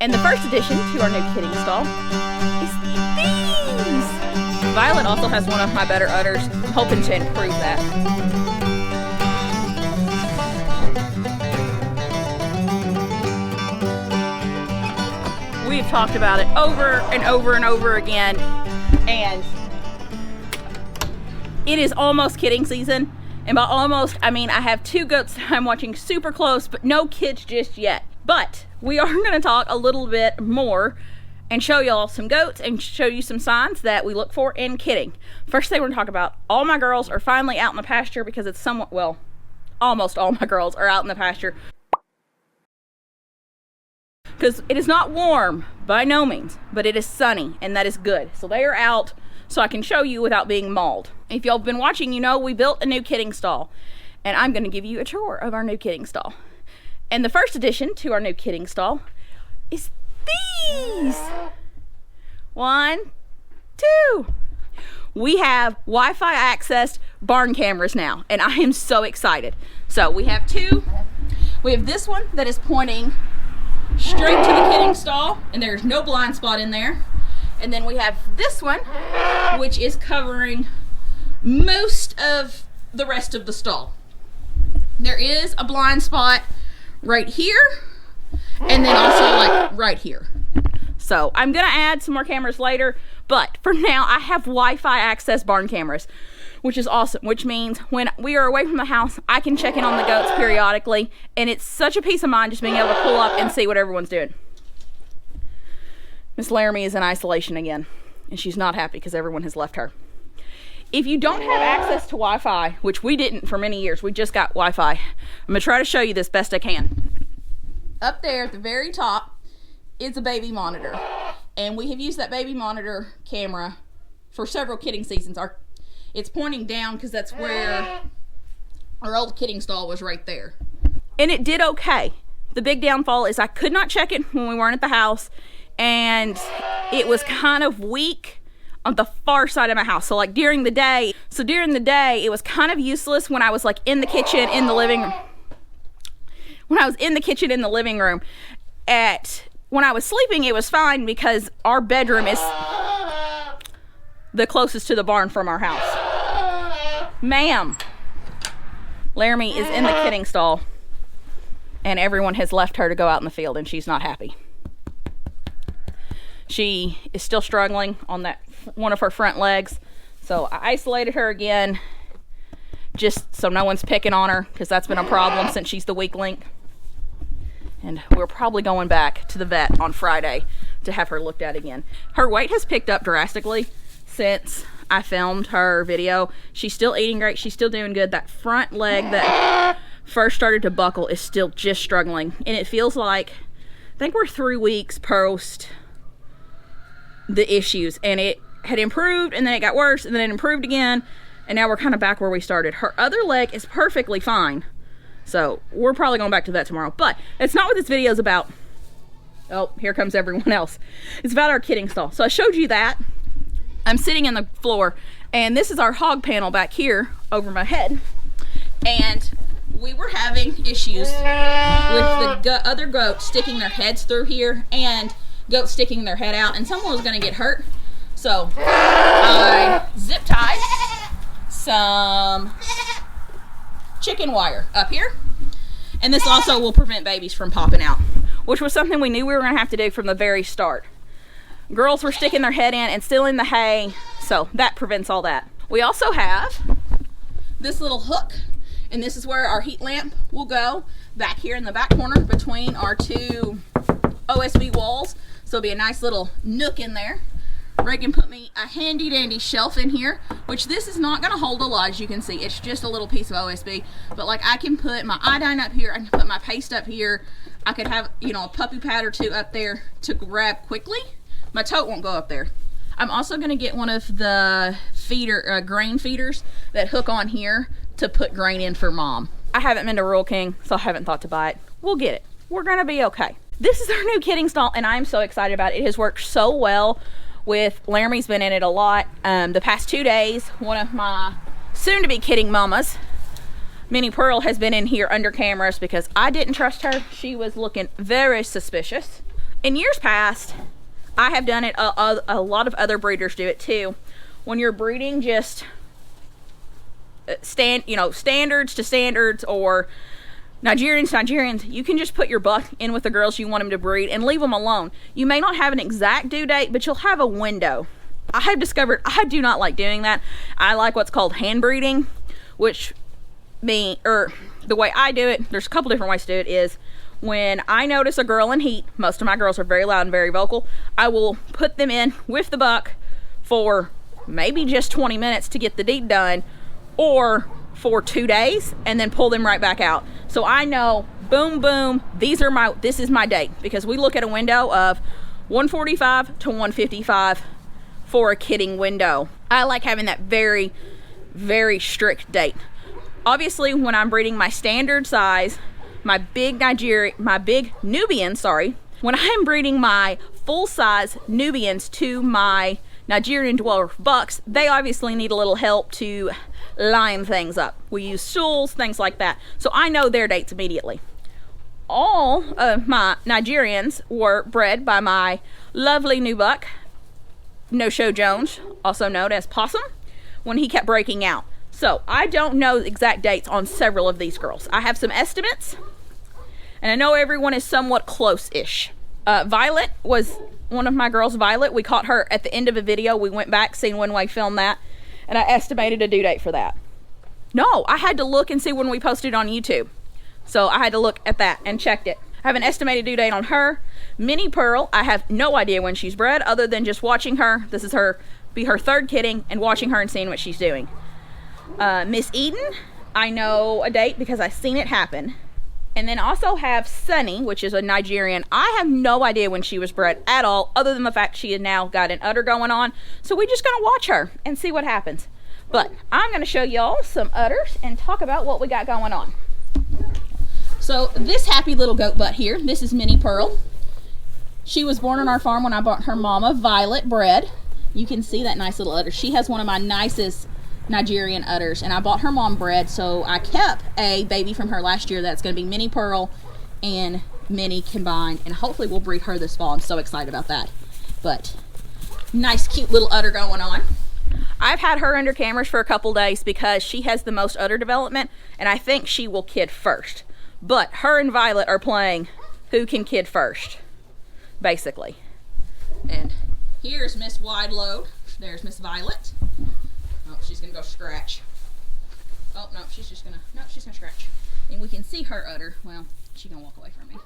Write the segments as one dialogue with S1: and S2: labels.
S1: And the first addition to our new kidding stall is these. Violet also has one of my better udders. I'm hoping to improve that. We've talked about it over and over and over again, and it is almost kidding season. And by almost, I mean I have 2 goats that I'm watching super close, but no kids just yet. But we are going to talk a little bit more and show y'all some goats and show you some signs that we look for in kidding. First thing we're going to talk about, all my girls are finally out in the pasture because it's somewhat, well, almost all my girls are out in the pasture. Because it is not warm by no means, but it is sunny, and that is good. So they are out so I can show you without being mauled. If y'all have been watching, you know we built a new kidding stall, and I'm going to give you a tour of our new kidding stall. And the first addition to our new kidding stall is these. 1, 2. We have Wi-Fi accessed barn cameras now, and I am so excited. So we have 2. We have this one that is pointing straight to the kidding stall, and there's no blind spot in there. And then we have this one, which is covering most of the rest of the stall. There is a blind spot right here, and then also like right here. So I'm gonna add some more cameras later, but for now I have Wi-Fi access barn cameras, which is awesome, which means when we are away from the house, I can check in on the goats periodically, and it's such a peace of mind just being able to pull up and see what everyone's doing. Miss Laramie is in isolation again, and she's not happy because everyone has left her. If you don't have access to Wi-Fi, which we didn't for many years, we just got Wi-Fi. I'm gonna try to show you this best I can. Up there at the very top is a baby monitor, and we have used that baby monitor camera for several kidding seasons. It's pointing down because that's where our old kidding stall was, right there. And it did okay. The big downfall is I could not check it when we weren't at the house, and it was kind of weak on the far side of my house. So like during the day, it was kind of useless when I was like in the kitchen, in the living room. When I was in the kitchen, in the living room. When I was sleeping, it was fine because our bedroom is the closest to the barn from our house. Ma'am. Laramie is in the kidding stall, and everyone has left her to go out in the field, and she's not happy. She is still struggling on that one of her front legs, so I isolated her again just so no one's picking on her, because that's been a problem since she's the weak link. And we're probably going back to the vet on Friday to have her looked at again. Her weight has picked up drastically since I filmed her video. She's still eating great, she's still doing good. That front leg that first started to buckle is still just struggling, and it feels like, I think we're 3 weeks post the issues, and it had improved, and then it got worse, and then it improved again, and now we're kind of back where we started. Her other leg is perfectly fine, so we're probably going back to that tomorrow. But it's not what this video is about. Oh, here comes everyone else. It's about our kidding stall. So I showed you that. I'm sitting in the floor, and this is our hog panel back here over my head, and we were having issues with the other goats sticking their heads through here, and goats sticking their head out, and someone was going to get hurt. So I zip tied some chicken wire up here, and this also will prevent babies from popping out, which was something we knew we were going to have to do from the very start. Girls were sticking their head in and stealing the hay, so that prevents all that. We also have this little hook, and this is where our heat lamp will go, back here in the back corner between our 2 OSB walls. So it'll be a nice little nook in there. Reagan put me a handy dandy shelf in here, which this is not going to hold a lot, as you can see. It's just a little piece of OSB, but like I can put my iodine up here, I can put my paste up here, I could have, you know, a puppy pad or 2 up there to grab quickly. My tote won't go up there. I'm also going to get one of the grain feeders that hook on here to put grain in for Mom. I haven't been to Rural King, so I haven't thought to buy it. We'll get it. We're going to be okay. This is our new kidding stall, and I'm so excited about it. It has worked so well with Laramie's been in it a lot. The past 2 days, one of my soon-to-be kidding mamas, Minnie Pearl, has been in here under cameras because I didn't trust her. She was looking very suspicious. In years past, I have done it, a lot of other breeders do it too. When you're breeding just standards to standards, or Nigerians to Nigerians, you can just put your buck in with the girls you want them to breed and leave them alone. You may not have an exact due date, but you'll have a window. I have discovered I do not like doing that. I like what's called hand breeding, which the way I do it, there's a couple different ways to do it, is when I notice a girl in heat, most of my girls are very loud and very vocal, I will put them in with the buck for maybe just 20 minutes to get the deed done, or for 2 days, and then pull them right back out. So I know, boom, boom, this is my date, because we look at a window of 145 to 155 for a kidding window. I like having that very, very strict date. Obviously, when I'm breeding my standard size, my big Nubian, when I'm breeding my full-size Nubians to my Nigerian dwarf bucks, they obviously need a little help to line things up. We use stools, things like that. So I know their dates immediately. All of my Nigerians were bred by my lovely new buck, No Show Jones, also known as Possum, when he kept breaking out. So I don't know exact dates on several of these girls. I have some estimates, and I know everyone is somewhat close-ish. Violet was one of my girls. Violet, we caught her at the end of a video. We went back, seen when we filmed that, and I estimated a due date for that. No, I had to look and see when we posted on YouTube. So I had to look at that and checked it. I have an estimated due date on her. Minnie Pearl, I have no idea when she's bred, other than just watching her. This is her third kidding, and watching her and seeing what she's doing. Miss Eden, I know a date because I've seen it happen. And then also have Sunny, which is a Nigerian. I have no idea when she was bred at all, other than the fact she has now got an udder going on. So we're just gonna watch her and see what happens. But I'm gonna show y'all some udders and talk about what we got going on. So this happy little goat butt here, this is Minnie Pearl. She was born on our farm when I bought her mama, Violet, bred. You can see that nice little udder. She has one of my nicest Nigerian udders, and I bought her mom bred, so I kept a baby from her last year that's going to be Minnie Pearl and Minnie combined, and hopefully we'll breed her this fall. I'm so excited about that. But nice cute little udder going on. I've had her under cameras for a couple days because she has the most udder development, and I think she will kid first. But her and Violet are playing who can kid first, basically. And here's Miss Wide Load. There's Miss Violet. Oh, she's gonna go scratch. Oh, no, she's gonna scratch. And we can see her udder. Well, she's gonna walk away from me.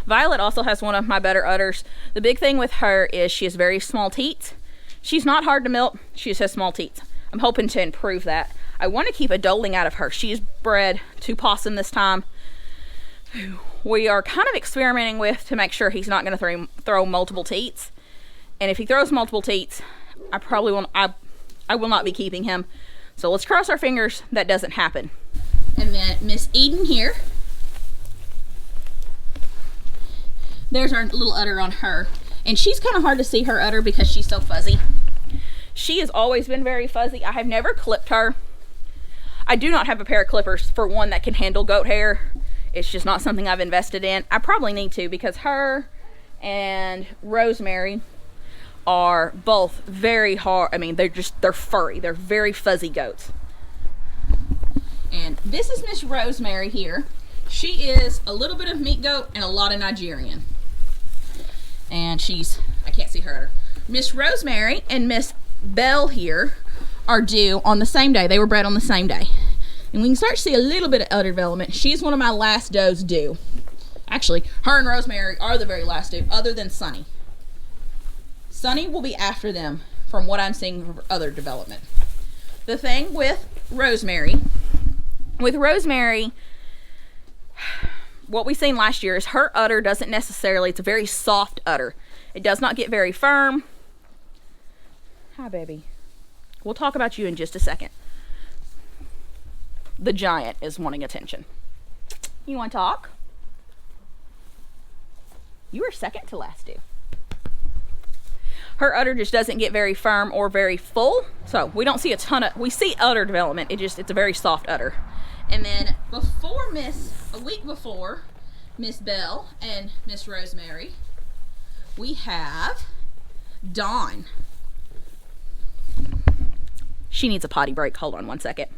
S1: Violet also has one of my better udders. The big thing with her is she has very small teats. She's not hard to milk, she just has small teats. I'm hoping to improve that. I want to keep a doling out of her. She's bred to Possum this time. We are kind of experimenting with to make sure he's not gonna throw multiple teats. And if he throws multiple teats, I probably won't. I will not be keeping him. So let's cross our fingers that doesn't happen. And then Miss Eden here. There's our little udder on her. And she's kind of hard to see her udder because she's so fuzzy. She has always been very fuzzy. I have never clipped her. I do not have a pair of clippers for one that can handle goat hair. It's just not something I've invested in. I probably need to, because her and Rosemary are both very hard. I mean, they're furry. They're very fuzzy goats. And this is Miss Rosemary here. She is a little bit of meat goat and a lot of Nigerian. And I can't see her. Miss Rosemary and Miss Belle here are due on the same day. They were bred on the same day. And we can start to see a little bit of udder development. She's one of my last does due. Actually, her and Rosemary are the very last due, other than Sunny. Sunny will be after them from what I'm seeing for other development. The thing with Rosemary, what we seen last year is her udder doesn't necessarily, it's a very soft udder. It does not get very firm. Hi, baby. We'll talk about you in just a second. The giant is wanting attention. You want to talk? You were second to last due. Her udder just doesn't get very firm or very full, so we don't see we see udder development. It's a very soft udder. And then a week before, Miss Belle and Miss Rosemary, we have Dawn. She needs a potty break. Hold on one second.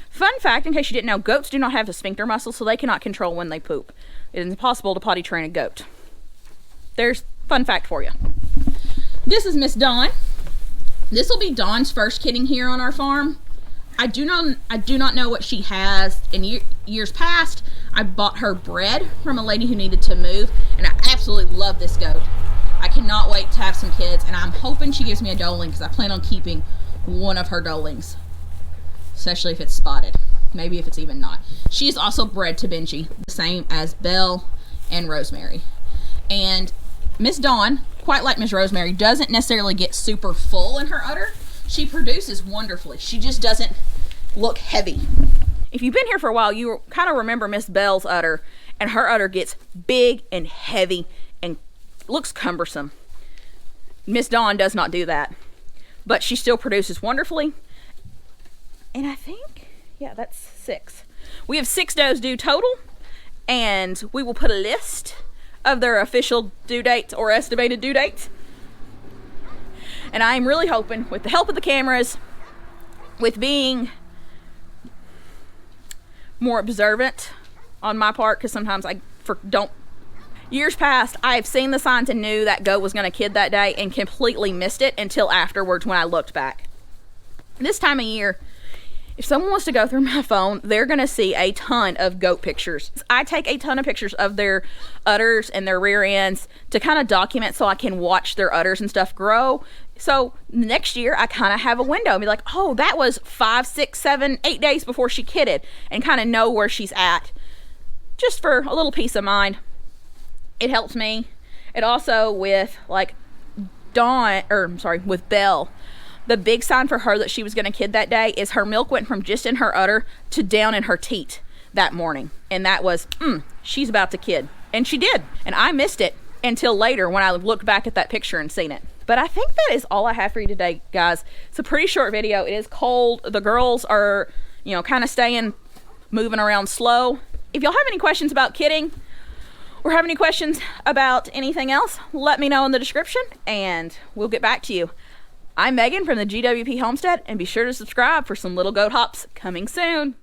S1: Fun fact, in case you didn't know, goats do not have a sphincter muscle, so they cannot control when they poop. It is impossible to potty train a goat. There's fun fact for you. This is Miss Dawn. This will be Dawn's first kidding here on our farm. I do not know what she has. In years past, I bought her bread from a lady who needed to move, and I absolutely love this goat. I cannot wait to have some kids, and I'm hoping she gives me a doeling because I plan on keeping one of her doelings, especially if it's spotted. Maybe if it's even not. She is also bred to Benji, the same as Belle and Rosemary. And Miss Dawn, quite like Miss Rosemary, doesn't necessarily get super full in her udder. She produces wonderfully. She just doesn't look heavy. If you've been here for a while, you kind of remember Miss Belle's udder, and her udder gets big and heavy and looks cumbersome. Miss Dawn does not do that, but she still produces wonderfully. And I think, yeah, that's 6. We have 6 does due total, and we will put a list of their official due dates or estimated due dates. And I'm really hoping, with the help of the cameras, with being more observant on my part, because sometimes I don't. Years past, I've seen the signs and knew that goat was going to kid that day and completely missed it until afterwards when I looked back. This time of year, if someone wants to go through my phone, they're going to see a ton of goat pictures. I take a ton of pictures of their udders and their rear ends to kind of document so I can watch their udders and stuff grow. So next year, I kind of have a window and be like, oh, that was 5, 6, 7, 8 days before she kidded, and kind of know where she's at, just for a little peace of mind. It helps me. It also, with like with Belle, the big sign for her that she was going to kid that day is her milk went from just in her udder to down in her teat that morning. And that was, she's about to kid. And she did. And I missed it until later when I looked back at that picture and seen it. But I think that is all I have for you today, guys. It's a pretty short video. It is cold. The girls are, kind of moving around slow. If y'all have any questions about kidding, or have any questions about anything else, let me know in the description and we'll get back to you. I'm Megan from the GWP Homestead, and be sure to subscribe for some little goat hops coming soon.